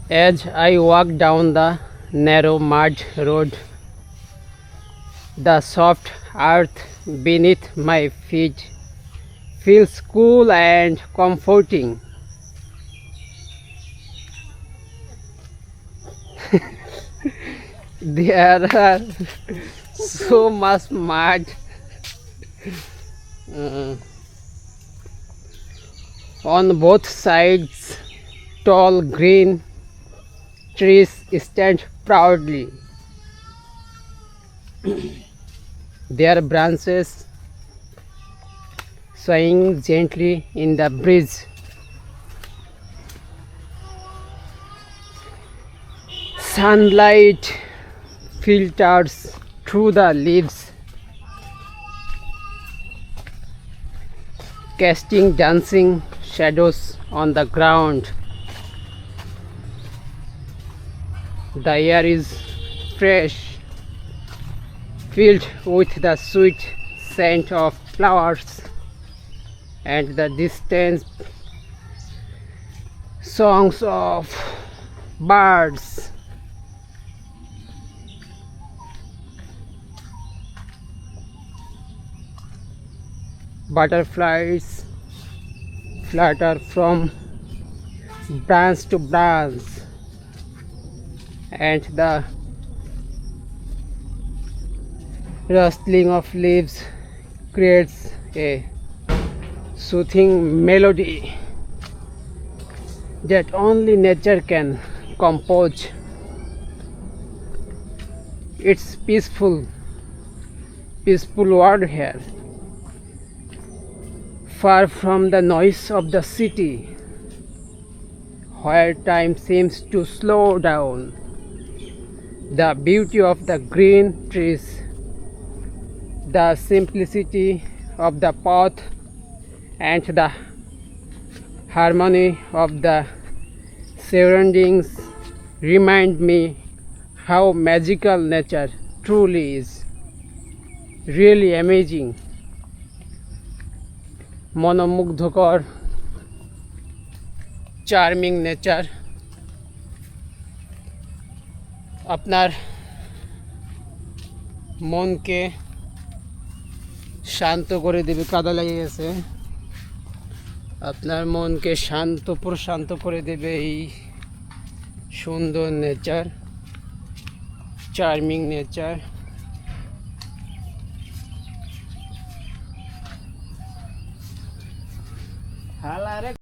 As I walk down the narrow mud road, the soft earth beneath my feet feels cool and comforting. There are so much mud uh, on both sides. Tall green trees stand proudly, their branches swaying gently in the breeze. Sunlight filters through the leaves, casting dancing shadows on the ground. The air is fresh, filled with the sweet scent of flowers and the distant songs of birds. Butterflies flutter from branch to branch, and the rustling of leaves creates a soothing melody that only nature can compose. It's peaceful world here, far from the noise of the city, where time seems to slow down. The beauty of the green trees, the simplicity of the path, and the harmony of the surroundings remind me how magical nature truly is. Really amazing, মনোমুগ্ধকর, charming nature আপনার মনকে শান্ত করে দেবে। কাদা লেগে গেছে। আপনার মনকে প্রশান্ত করে দেবে এই সুন্দর নেচার, চার্মিং নেচার। হালারে